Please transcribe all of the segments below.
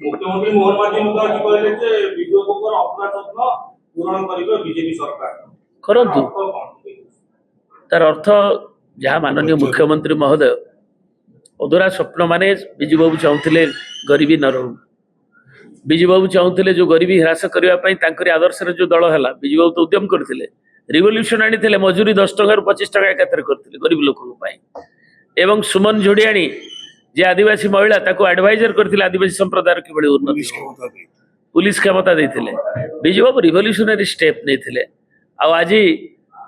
मुख्यमंत्री मोहन माझी आज कहले जे विजयबाबूर अपना स्वप्न पूरण करिबे बीजेपी सरकार करंतु तार अर्थ जहाँ माननीय मुख्यमंत्री महोदय अधूरा स्वप्न माने विजयबाबू चाहूले गरीबी न रहू विजयबाबू चाहूले जो गरीबी ह्रास करने आदर्श जो दल है विजयबाबू तो उद्यम करते रिवोल्यूशन आनी मजूरी 10 टकर 25 टका एकाथरे करते गरीब लोक सुमन झोड़ियाणी जे आदिवासी महिला ताको एडवाइजर करथिले आदिवासी संप्रदाय किभଳି उन्नति पुलिस क्षमता देथिले विजयबाबू रिवोल्यूशनरी स्टेप नेथिले आ आज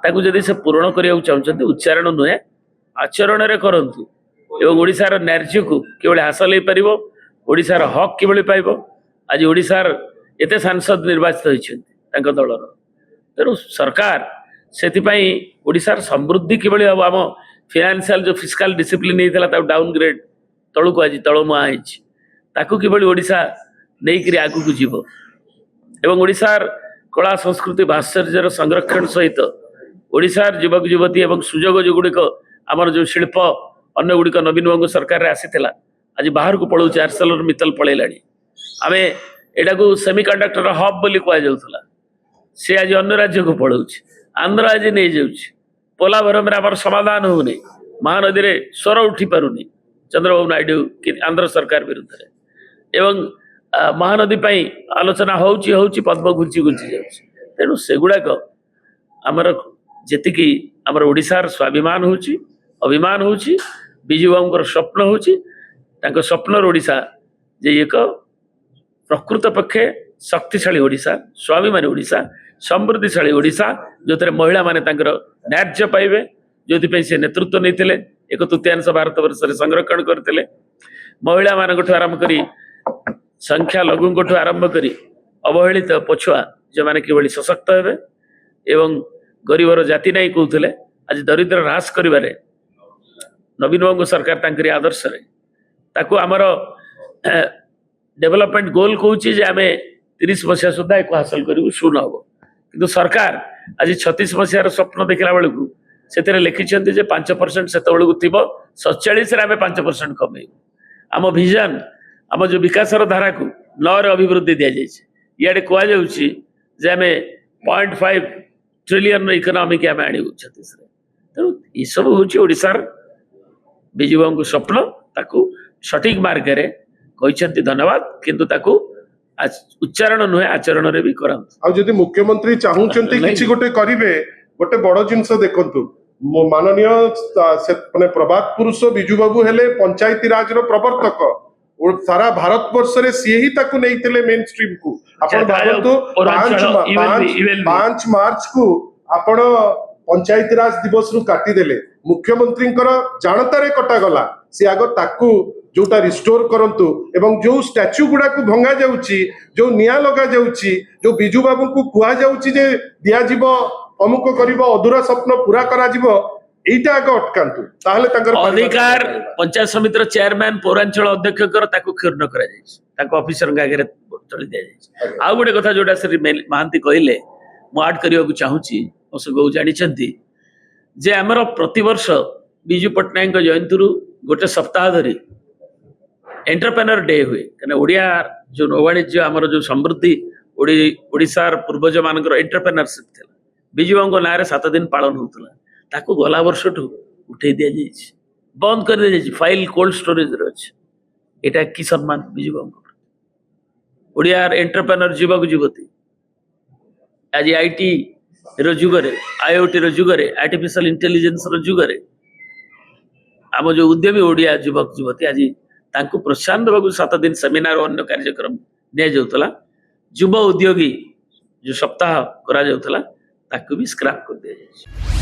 ताको जदि से पूर्ण करिया चाहउछन्ती उच्चारण नुहे आचरण रे करंतु एवं ओडिसार न्याय को किभଳି हासिल हे परिबो ओडिसार हक किभଳି पाइबो आज ओडिसार एते सांसद निर्वाचित होइछन्ती तांको दलर तेणु सरकार सेतिपई ओडिसार समृद्धि किभଳି अब आम फाइनेंशियल जो फिस्कल डिसिप्लिन हेतला ता डाउनग्रेड तलू आज तलमुआ किभଳି ओडिशा नहीं आगू को जीव एवं ओडिशार कला संस्कृति भास्कर्यर संरक्षण सहित ओडिशार युवक युवती एवं सुजोग जो गुड़िक आमर जो शिल्प अन्य गुड़िक नवीन बाबू सरकार आसीला आज बाहर को पलाऊँ आर्सेलर मित्तल पलैला आम एटा को सेमिकंडक्टर हब बोली कहुला सी आज अन्य राज्य को पलाऊ आंध्र आज नहीं जाऊँ पोलाभरम आम समाधान होनी महानदी में स्वर उठी पारुनी चंद्रबाबू नायडू कि आंध्र सरकार विरुद्ध एवं महानदी आलोचना होची पद्म घुंची घुंची जाऊँ तेणु सेगुड़ाक आमर जी आमर ओडिशार स्वाभिमान होची अभिमान होची विजयबाबूर स्वप्न होची तांको स्वप्नर ओडिशा जे एक प्रकृत पक्षे शक्तिशाली ओडिशा स्वाभिमानी ओडिशा समृद्धिशाली ओडिशा जो थे महिला माने तांकर न्याय पाइबे जो से नेतृत्व नहीं एक तृतीयांश भारत वर्ष संरक्षण करते महिला मान आरंभ कर संख्या लघु आरंभ कर अवहेलित पछुआ जो मैंने कि सशक्त हे एवं गरीबर जाति नहीं कहते आज दरिद्र ह्रास कर नवीन बाबू सरकार तांकरी आदर्श ताकू आमर डेवलपमेंट गोल कहूँ आम 30 मसीहा सुधा एक हासिल करूँ शून्य हम किंतु सरकार आज 36 मसीहार स्वप्न देखला बेलू से लिखिंट 5% से 47 आम 5% कमे आम भिजन आम जो विकास धारा को 9 अभिवृद्धि दि जाए इे कहुचे 0.5 ट्रिलियन इकोनॉमिक आम आणु 36 तेणु ये सब हूँ ओडिशार विजयबाबू स्वप्न ताकू सठिक मार्ग में कहते धन्यवाद किंतु ताकू उच्चारण नुहे आचरण रे भी करंतु मुख्यमंत्री चाहूचंती किछि गोटे करिवे गोटे बड़ जिनस देखंतु माननीय माने प्रभात पुरुष विजयबाबू हेले पंचायती राज रो प्रवर्तक और सारा भारत वर्ष रे सी ही ताकू नैथिले मेन स्ट्रीम को आपण भाबंतु 5 मार्च को आपण पंचायती राज दिवस रु काटी देले मुख्यमंत्री जानतारे कटा गला सी आग ताकू जोटा रिस्टोर करंतु एवं जो स्टैच्यू गुडा को भंगा जाउची जो निया लगा जाउची जो बिजू बाबू को कुआ जाउची जे दिया जीवो अमुक करिवो अधूरा स्वप्न पूरा करा जीवो एटा आग अटकांतु ताहले ताकर अधिकार पंचायत समिति चेयरमैन पौरांचल अध्यक्ष ताकू क्षुण्ण करा जायछि ताको ऑफिसर आगे चली दिया जायछि आ गोटे कथा जोटा श्री महांती कहले मु ऐड करिया को चाहूची अशोक बाबू जानिछंती जे हमर प्रतिवर्ष बिजू पट्टनायक जयंती गोटे सप्ताह धरी एंटरप्रेन्योर डे हुए कहीं ओडिया जो नौवाणिज्य आमर जो समृद्धि ओडिशार पूर्वज मान एंटरप्रेन्योरशिप थी विजयबाबू ना 7 दिन पालन होता ताको गला वर्ष उठे दि जाए बंद कर दी फाइल कोल्ड स्टोरेज अच्छे यहाँ कि सम्मान विजयबाबू ओडियार एंटरप्रेन्योर युवक युवती आज आईटी जुगरे आईओटी जुगरे आर्टिफिशियल इंटेलिजेंस जुगरे आम जो उद्यमी ओडिया युवक युवती आज तांको प्रोत्साहन देवाक 7 दिन सेमिनार और अन्य कार्यक्रम दिया जाउतला युवा उद्योगी जो सप्ताह करा जाउतला ताकू भी स्क्रैप कर दिया जाए।